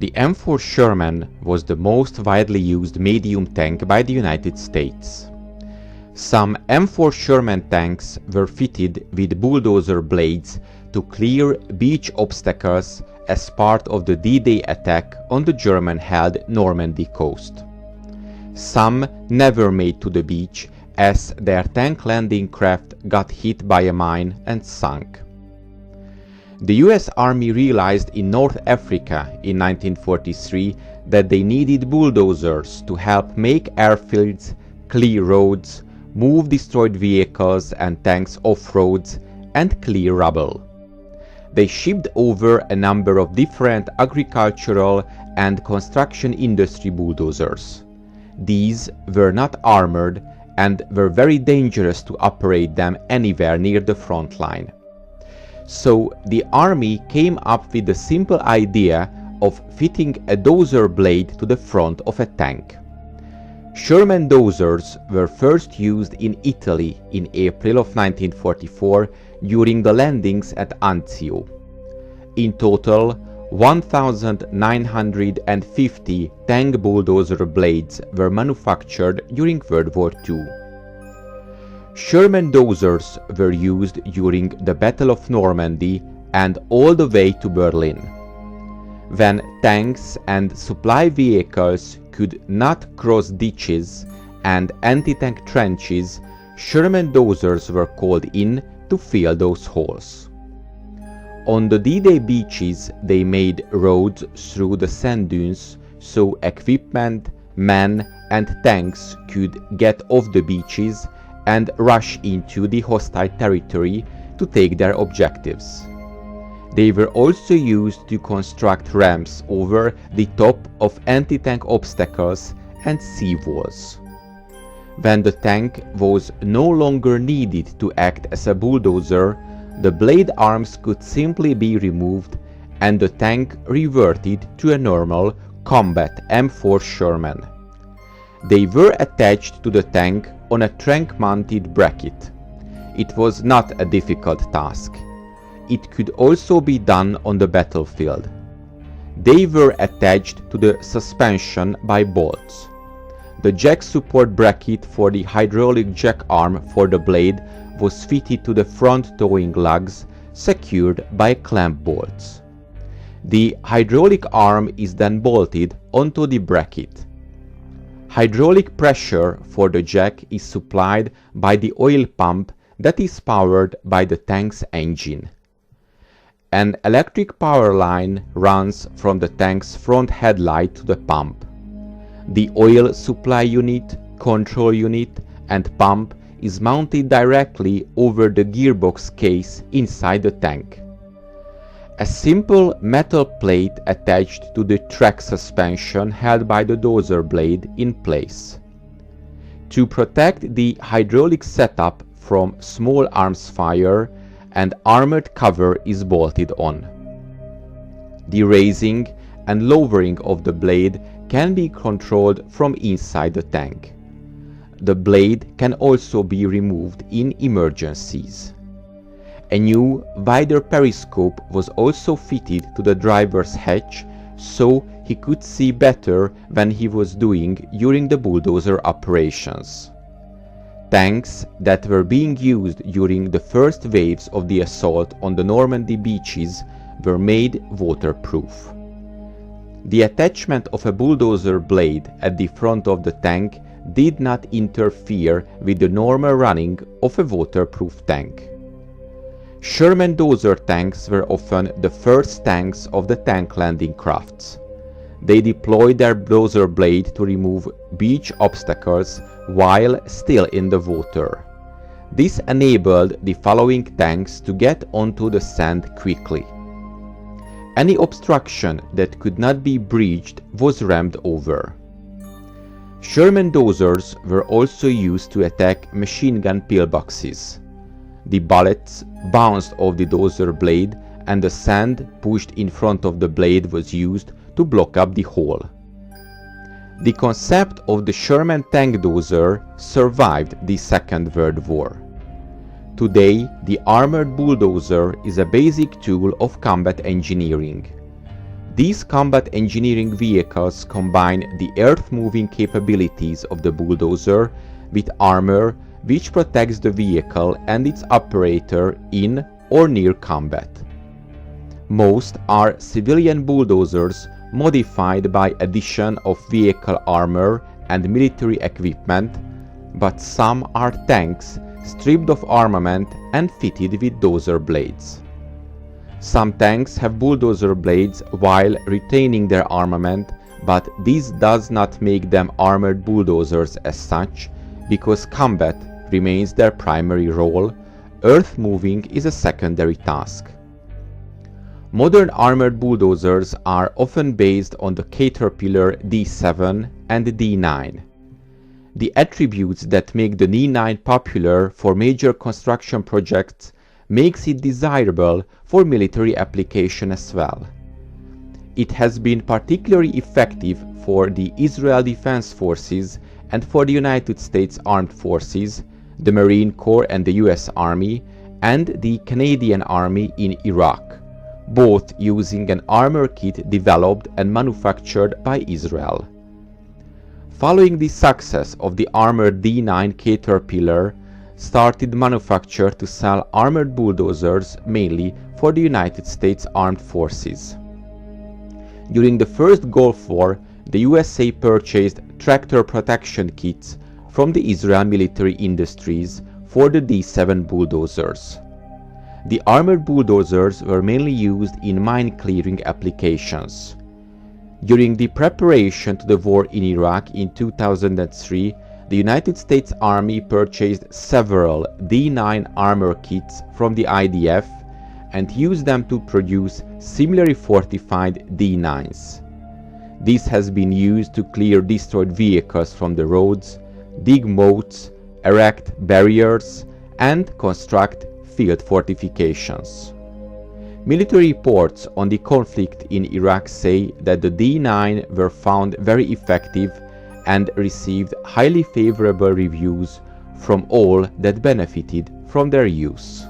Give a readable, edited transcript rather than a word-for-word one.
The M4 Sherman was the most widely used medium tank by the United States. Some M4 Sherman tanks were fitted with bulldozer blades to clear beach obstacles as part of the D-Day attack on the German-held Normandy coast. Some never made to the beach as their tank landing craft got hit by a mine and sunk. The US Army realized in North Africa in 1943 that they needed bulldozers to help make airfields, clear roads, move destroyed vehicles and tanks off roads, and clear rubble. They shipped over a number of different agricultural and construction industry bulldozers. These were not armored and were very dangerous to operate them anywhere near the front line. So the army came up with the simple idea of fitting a dozer blade to the front of a tank. Sherman dozers were first used in Italy in April of 1944 during the landings at Anzio. In total, 1,950 tank bulldozer blades were manufactured during World War II. Sherman dozers were used during the Battle of Normandy and all the way to Berlin. When tanks and supply vehicles could not cross ditches and anti-tank trenches, Sherman dozers were called in to fill those holes. On the D-Day beaches, they made roads through the sand dunes so equipment, men and tanks could get off the beaches and rush into the hostile territory to take their objectives. They were also used to construct ramps over the top of anti-tank obstacles and sea walls. When the tank was no longer needed to act as a bulldozer, the blade arms could simply be removed and the tank reverted to a normal combat M4 Sherman. They were attached to the tank on a tank-mounted bracket. It was not a difficult task. It could also be done on the battlefield. They were attached to the suspension by bolts. The jack support bracket for the hydraulic jack arm for the blade was fitted to the front towing lugs, secured by clamp bolts. The hydraulic arm is then bolted onto the bracket. Hydraulic pressure for the jack is supplied by the oil pump that is powered by the tank's engine. An electric power line runs from the tank's front headlight to the pump. The oil supply unit, control unit, and pump is mounted directly over the gearbox case inside the tank. A simple metal plate attached to the track suspension held by the dozer blade in place. To protect the hydraulic setup from small arms fire, an armored cover is bolted on. The raising and lowering of the blade can be controlled from inside the tank. The blade can also be removed in emergencies. A new, wider periscope was also fitted to the driver's hatch so he could see better when he was during the bulldozer operations. Tanks that were being used during the first waves of the assault on the Normandy beaches were made waterproof. The attachment of a bulldozer blade at the front of the tank did not interfere with the normal running of a waterproof tank. Sherman dozer tanks were often the first tanks of the tank landing crafts. They deployed their dozer blade to remove beach obstacles while still in the water. This enabled the following tanks to get onto the sand quickly. Any obstruction that could not be breached was rammed over. Sherman dozers were also used to attack machine gun pillboxes. The bullets bounced off the dozer blade and the sand pushed in front of the blade was used to block up the hole. The concept of the Sherman Tank Dozer survived the Second World War. Today, the armored bulldozer is a basic tool of combat engineering. These combat engineering vehicles combine the earth-moving capabilities of the bulldozer with armor which protects the vehicle and its operator in or near combat. Most are civilian bulldozers modified by addition of vehicle armor and military equipment, but some are tanks stripped of armament and fitted with dozer blades. Some tanks have bulldozer blades while retaining their armament, but this does not make them armored bulldozers as such, because combat remains their primary role, earth moving is a secondary task. Modern armored bulldozers are often based on the Caterpillar D7 and D9. The attributes that make the D9 popular for major construction projects makes it desirable for military application as well. It has been particularly effective for the Israel Defense Forces and for the United States Armed Forces, the Marine Corps and the US Army, and the Canadian Army in Iraq, both using an armor kit developed and manufactured by Israel. Following the success of the armored D9 Caterpillar, started manufacture to sell armored bulldozers mainly for the United States Armed Forces. During the first Gulf War, the USA purchased tractor protection kits from the Israel military industries for the D7 bulldozers. The armored bulldozers were mainly used in mine-clearing applications. During the preparation to the war in Iraq in 2003, the United States Army purchased several D9 armor kits from the IDF and used them to produce similarly fortified D9s. This has been used to clear destroyed vehicles from the roads, dig moats, erect barriers, and construct field fortifications. Military reports on the conflict in Iraq say that the D9 were found very effective and received highly favorable reviews from all that benefited from their use.